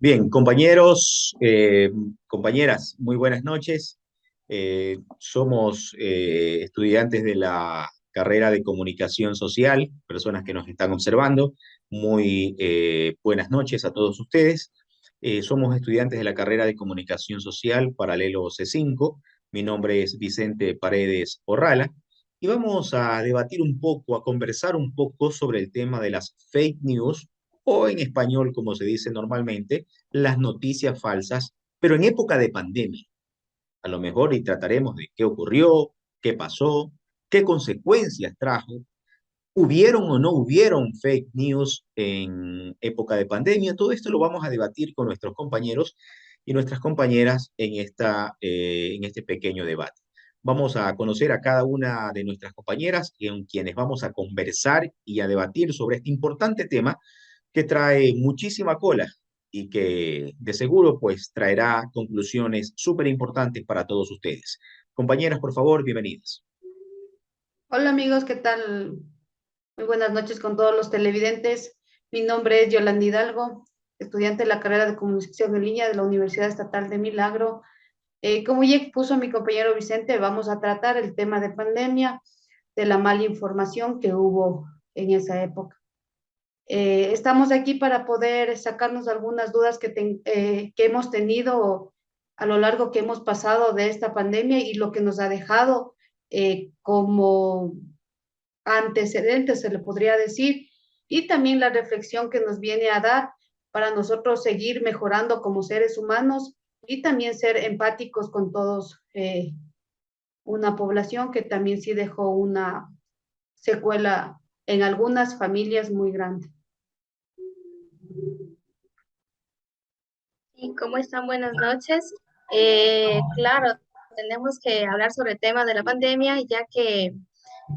Bien, compañeros, compañeras, muy buenas noches. Somos estudiantes de la carrera de Comunicación Social, personas que nos están observando. Muy buenas noches a todos ustedes. Somos estudiantes de la carrera de Comunicación Social, paralelo C5. Mi nombre es Vicente Paredes Orrala y vamos a debatir un poco, a conversar un poco sobre el tema de las fake news o en español, como se dice normalmente, las noticias falsas, pero en época de pandemia. A lo mejor y trataremos de qué ocurrió, qué pasó, qué consecuencias trajo, hubieron o no hubieron fake news en época de pandemia. Todo esto lo vamos a debatir con nuestros compañeros y nuestras compañeras en este pequeño debate. Vamos a conocer a cada una de nuestras compañeras con quienes vamos a conversar y a debatir sobre este importante tema que trae muchísima cola y que de seguro pues traerá conclusiones súper importantes para todos ustedes. Compañeras, por favor, bienvenidas. Hola amigos, ¿qué tal? Muy buenas noches con todos los televidentes. Mi nombre es Yolanda Hidalgo, estudiante de la carrera de Comunicación en Línea de la Universidad Estatal de Milagro. Como ya expuso mi compañero Vicente, vamos a tratar el tema de pandemia, de la mala información que hubo en esa época. Estamos aquí para poder sacarnos algunas dudas que hemos tenido a lo largo que hemos pasado de esta pandemia y lo que nos ha dejado como antecedentes, se le podría decir, y también la reflexión que nos viene a dar para nosotros seguir mejorando como seres humanos y también ser empáticos con todos, una población que también sí dejó una secuela en algunas familias muy grande. ¿Y cómo están? Buenas noches. Claro, tenemos que hablar sobre el tema de la pandemia, ya que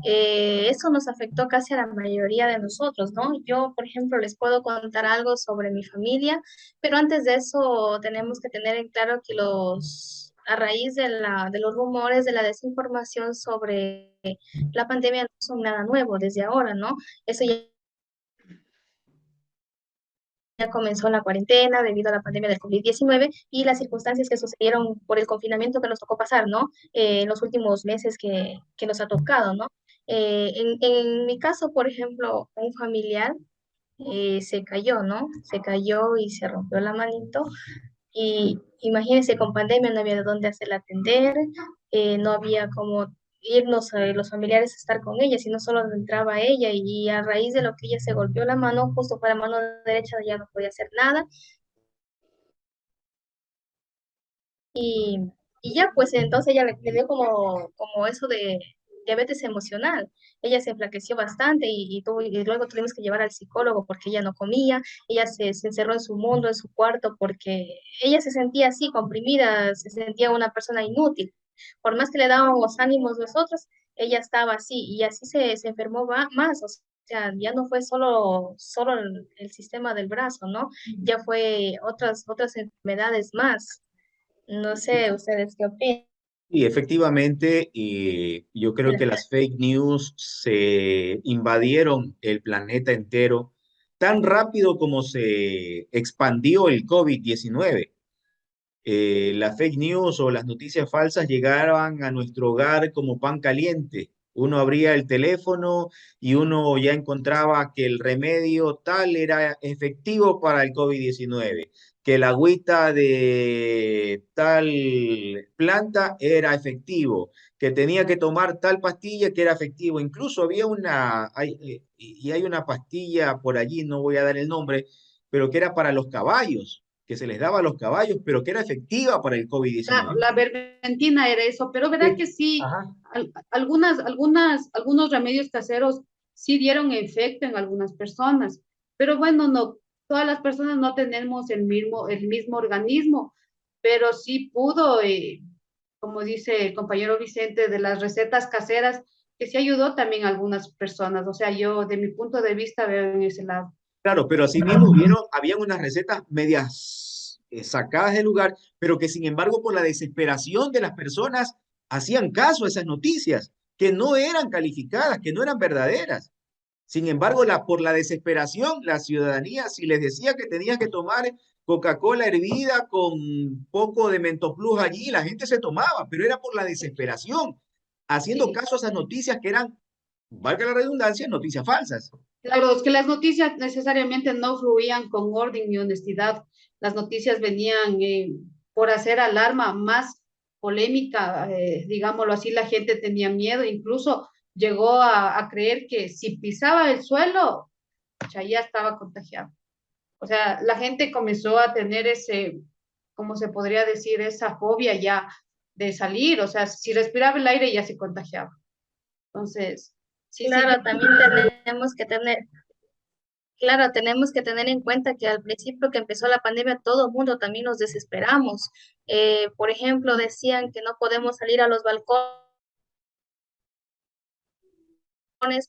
eso nos afectó casi a la mayoría de nosotros, ¿no? Yo, por ejemplo, les puedo contar algo sobre mi familia, pero antes de eso tenemos que tener en claro que a raíz de los rumores, de la desinformación sobre la pandemia no son nada nuevo desde ahora, ¿no? Eso ya comenzó la cuarentena debido a la pandemia del COVID-19 y las circunstancias que sucedieron por el confinamiento que nos tocó pasar, ¿no? En los últimos meses que nos ha tocado, ¿no? En mi caso, por ejemplo, un familiar se cayó, ¿no? Se cayó y se rompió la manito. Y imagínense, con pandemia no había de dónde hacerla atender, no había como irnos los familiares a estar con ella, sino solo entraba ella y a raíz de lo que ella se golpeó la mano, justo para la mano derecha ya no podía hacer nada y, y ya pues entonces ella le dio como eso de diabetes emocional. Ella se enflaqueció bastante y luego tuvimos que llevar al psicólogo porque ella no comía, ella se encerró en su mundo, en su cuarto, porque ella se sentía así, comprimida, se sentía una persona inútil. Por más que le dábamos ánimos nosotros, ella estaba así y así se enfermó más. O sea, ya no fue solo el sistema del brazo, ¿no? Ya fue otras enfermedades más. No sé, ustedes qué opinan. Y efectivamente, y yo creo que las fake news se invadieron el planeta entero tan rápido como se expandió el COVID-19. Las fake news o las noticias falsas llegaban a nuestro hogar como pan caliente. Uno abría el teléfono y uno ya encontraba que el remedio tal era efectivo para el COVID-19, que la agüita de tal planta era efectivo, que tenía que tomar tal pastilla que era efectivo. Incluso había y hay una pastilla por allí, no voy a dar el nombre, pero que era para los caballos, que se les daba a los caballos, pero que era efectiva para el COVID-19. La verbentina era eso, pero verdad que sí, Ajá. algunos remedios caseros sí dieron efecto en algunas personas, pero bueno, no, todas las personas no tenemos el mismo organismo, pero sí pudo, como dice el compañero Vicente, de las recetas caseras, que sí ayudó también a algunas personas. O sea, yo de mi punto de vista veo en ese lado. Claro, pero asimismo habían unas recetas medias sacadas del lugar, pero que sin embargo por la desesperación de las personas hacían caso a esas noticias, que no eran calificadas, que no eran verdaderas. Sin embargo, por la desesperación, la ciudadanía, si les decía que tenías que tomar Coca-Cola hervida con poco de Mentoplus allí, la gente se tomaba, pero era por la desesperación, haciendo Sí. caso a esas noticias que eran, valga la redundancia, noticias falsas. Claro, es que las noticias necesariamente no fluían con orden y honestidad. Las noticias venían por hacer alarma más polémica, digámoslo así, la gente tenía miedo, incluso llegó a creer que si pisaba el suelo, ya estaba contagiado. O sea, la gente comenzó a tener ese, ¿cómo se podría decir? Esa fobia ya de salir, o sea, si respiraba el aire ya se contagiaba. Entonces, sí, sí, Claro, también tenemos que tener en cuenta que al principio que empezó la pandemia, todo el mundo también nos desesperamos. Por ejemplo, decían que no podemos salir a los balcones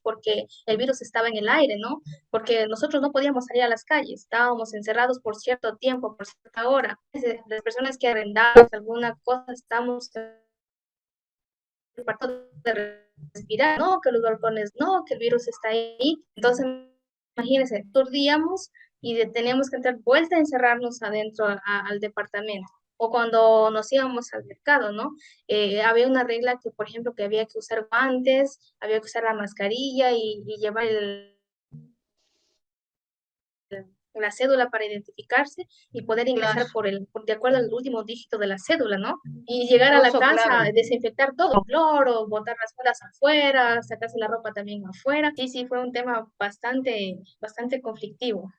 porque el virus estaba en el aire, ¿no? Porque nosotros no podíamos salir a las calles, estábamos encerrados por cierto tiempo, por cierta hora. Las personas que arrendamos alguna cosa, estamos en cuarto de respirar, no, que los balcones no, que el virus está ahí. Entonces, imagínense, turdíamos y teníamos que entrar vuelta a encerrarnos adentro al departamento. O cuando nos íbamos al mercado, ¿no? Había una regla que, por ejemplo, que había que usar guantes, había que usar la mascarilla y llevar la cédula para identificarse y poder claro, ingresar de acuerdo al último dígito de la cédula, ¿no? Y llegar a la incluso, casa, claro. desinfectar todo, cloro, botar las cosas afuera, sacarse la ropa también afuera. Sí, sí, fue un tema bastante conflictivo.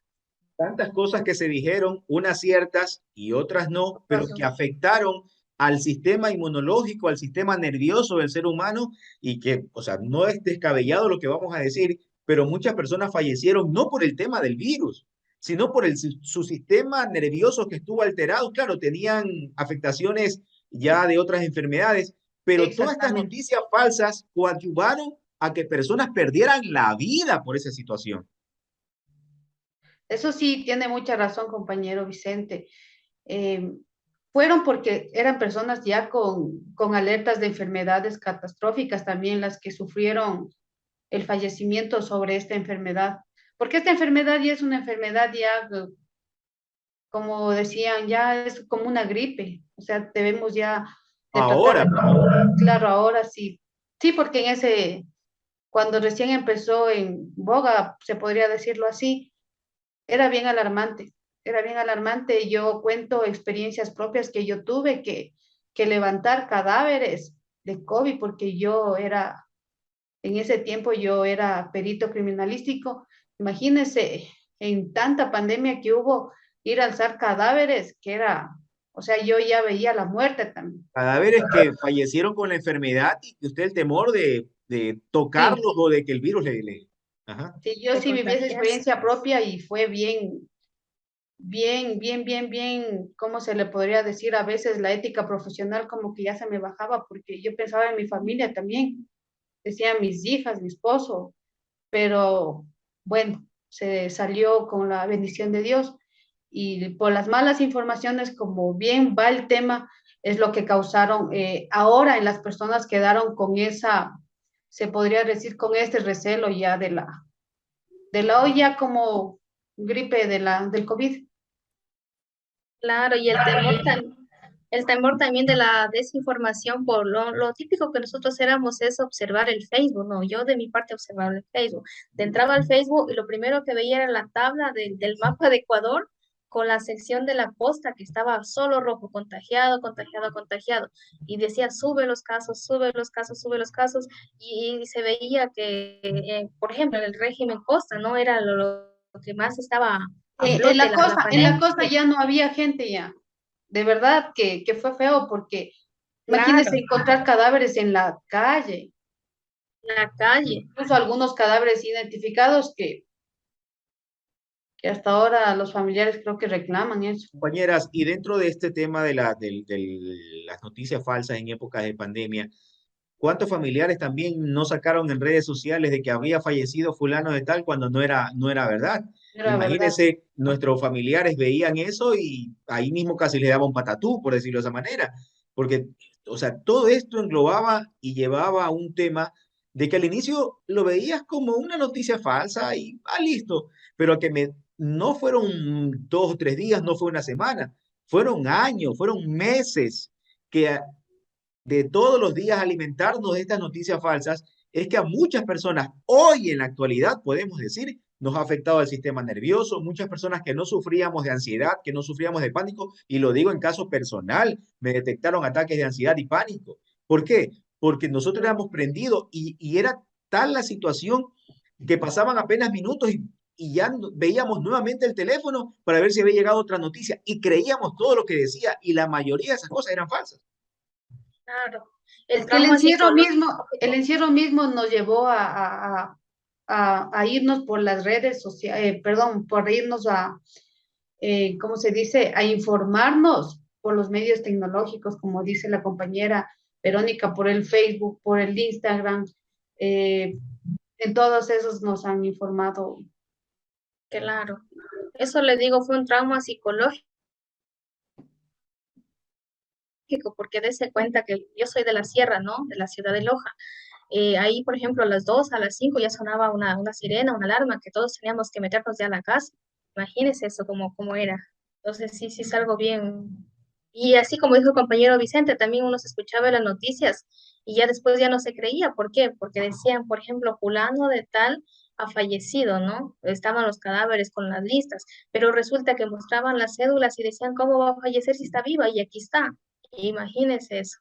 Tantas cosas que se dijeron, unas ciertas y otras no, pero que afectaron al sistema inmunológico, al sistema nervioso del ser humano y que, o sea, no es descabellado lo que vamos a decir, pero muchas personas fallecieron no por el tema del virus, sino por su sistema nervioso que estuvo alterado. Claro, tenían afectaciones ya de otras enfermedades, pero todas estas Exactamente. noticias falsas coadyuvaron a que personas perdieran la vida por esa situación. Eso sí, tiene mucha razón, compañero Vicente. Eh, fueron porque eran personas ya con alertas de enfermedades catastróficas también las que sufrieron el fallecimiento sobre esta enfermedad. Porque esta enfermedad ya es una enfermedad ya, como decían, ya es como una gripe. O sea, debemos ya de tratar Ahora, de, claro, ahora sí. Sí, porque en ese, cuando recién empezó en boga, se podría decirlo así, era bien alarmante, era bien alarmante. Yo cuento experiencias propias que yo tuve que levantar cadáveres de COVID, porque en ese tiempo yo era perito criminalístico. Imagínense, en tanta pandemia que hubo, ir a alzar cadáveres, que era, o sea, yo ya veía la muerte también. cadáveres que fallecieron con la enfermedad y que usted el temor de Sí, tocarlos o de que el virus le... Ajá. sí, yo De sí viví esa contagiarse. experiencia propia y fue bien, ¿cómo se le podría decir? A veces la ética profesional como que ya se me bajaba porque yo pensaba en mi familia también, decía mis hijas, mi esposo, pero bueno, se salió con la bendición de Dios y por las malas informaciones, como bien va el tema, es lo que causaron, ahora en las personas quedaron con esa, se podría decir, con este recelo ya de la hoy ya como gripe del COVID. Claro, y el temor también de la desinformación por lo típico que nosotros éramos es observar el Facebook, ¿no? Yo de mi parte observaba el Facebook. Entraba al Facebook y lo primero que veía era la tabla del mapa de Ecuador con la sección de la posta que estaba solo rojo, contagiado, contagiado, contagiado. Y decía, sube los casos, sube los casos, sube los casos. Y se veía que, por ejemplo, en el régimen Costa, ¿no? Era lo que más estaba a En flote, la la costa, en la pandemia. costa ya no había gente ya. De verdad que fue feo porque Claro, imagínense encontrar cadáveres en la calle, la calle. incluso algunos cadáveres identificados que hasta ahora los familiares creo que reclaman eso. Compañeras, y dentro de este tema de las noticias falsas en épocas de pandemia, ¿cuántos familiares también no sacaron en redes sociales de que había fallecido fulano de tal cuando no era verdad? Era verdad. Imagínense, nuestros familiares veían eso y ahí mismo casi les daba un patatú, por decirlo de esa manera, porque, o sea, todo esto englobaba y llevaba a un tema de que al inicio lo veías como una noticia falsa y, listo, pero no fueron 2 o 3 días, no fue una semana, fueron años, fueron meses que de todos los días alimentarnos de estas noticias falsas, es que a muchas personas hoy en la actualidad, podemos decir, nos ha afectado el sistema nervioso, muchas personas que no sufríamos de ansiedad, que no sufríamos de pánico, y lo digo en caso personal, me detectaron ataques de ansiedad y pánico. ¿Por qué? Porque nosotros éramos prendidos y era tal la situación que pasaban apenas minutos y ya veíamos nuevamente el teléfono para ver si había llegado otra noticia y creíamos todo lo que decía y la mayoría de esas cosas eran falsas. Claro. El Es que trauma psicológico. el encierro mismo nos llevó a irnos por las redes sociales, perdón, por irnos ¿cómo se dice? A informarnos por los medios tecnológicos, como dice la compañera Verónica, por el Facebook, por el Instagram, en todos esos nos han informado. Claro. Eso le digo, fue un trauma psicológico, porque dése cuenta que yo soy de la sierra, ¿no? De la ciudad de Loja. Ahí, por ejemplo, a las 2, a las 5 ya sonaba una sirena, una alarma, que todos teníamos que meternos ya a la casa. Imagínese eso como era. Entonces, sí, sí es algo bien. Y así como dijo el compañero Vicente, también uno se escuchaba en las noticias y ya después ya no se creía. ¿Por qué? Porque decían, por ejemplo, fulano de tal ha fallecido, ¿no? Estaban los cadáveres con las listas, pero resulta que mostraban las cédulas y decían, ¿cómo va a fallecer si está viva? Y aquí está. Imagínese eso.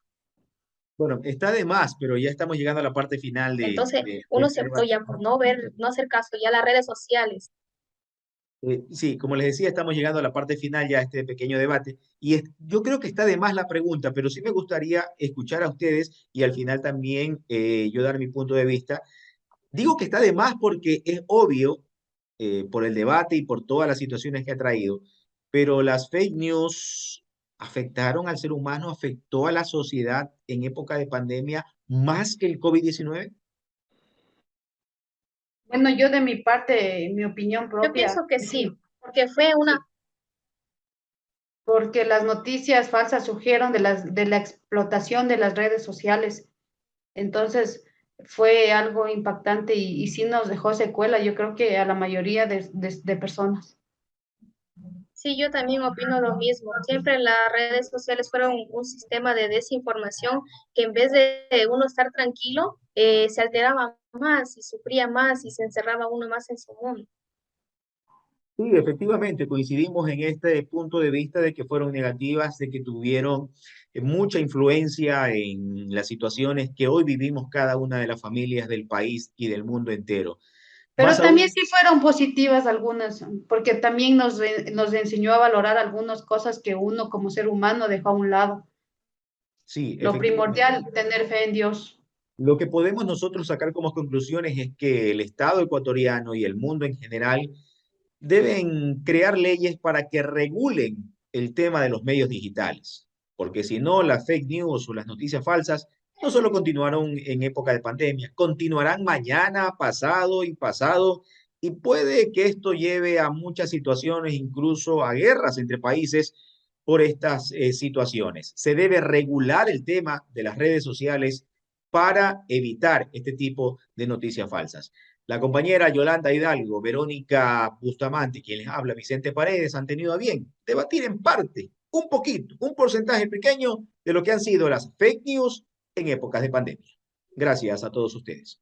Bueno, está de más, pero ya estamos llegando a la parte final Entonces, de uno este se optó debate. ya por no ver, no hacer caso ya a las redes sociales. Sí, como les decía, estamos llegando a la parte final ya de este pequeño debate y yo creo que está de más la pregunta, pero sí me gustaría escuchar a ustedes y al final también yo dar mi punto de vista. Digo que está de más porque es obvio por el debate y por todas las situaciones que ha traído, pero las fake news afectaron al ser humano, afectó a la sociedad en época de pandemia más que el COVID-19. Bueno, yo de mi parte, mi opinión Yo propia, pienso que sí, sí, porque fue una, sí, porque las noticias falsas surgieron de la explotación de las redes sociales. Entonces, fue algo impactante y sí nos dejó secuela, yo creo que a la mayoría de personas. sí, yo también opino lo mismo. Siempre las redes sociales fueron un sistema de desinformación que en vez de uno estar tranquilo, se alteraba más y sufría más y se encerraba uno más en su mundo. Sí, efectivamente, coincidimos en este punto de vista de que fueron negativas, de que tuvieron mucha influencia en las situaciones que hoy vivimos cada una de las familias del país y del mundo entero. Más Pero también aún, sí fueron positivas algunas, porque también nos enseñó a valorar algunas cosas que uno como ser humano dejó a un lado. sí, Lo efectivamente. primordial, tener fe en Dios. Lo que podemos nosotros sacar como conclusiones es que el Estado ecuatoriano y el mundo en general deben crear leyes para que regulen el tema de los medios digitales, porque si no, las fake news o las noticias falsas no solo continuaron en época de pandemia, continuarán mañana, pasado y pasado, y puede que esto lleve a muchas situaciones, incluso a guerras entre países por estas situaciones. Se debe regular el tema de las redes sociales para evitar este tipo de noticias falsas. La compañera Yolanda Hidalgo, Verónica Bustamante, quien les habla, Vicente Paredes, han tenido a bien debatir en parte, un poquito, un porcentaje pequeño de lo que han sido las fake news en épocas de pandemia. Gracias a todos ustedes.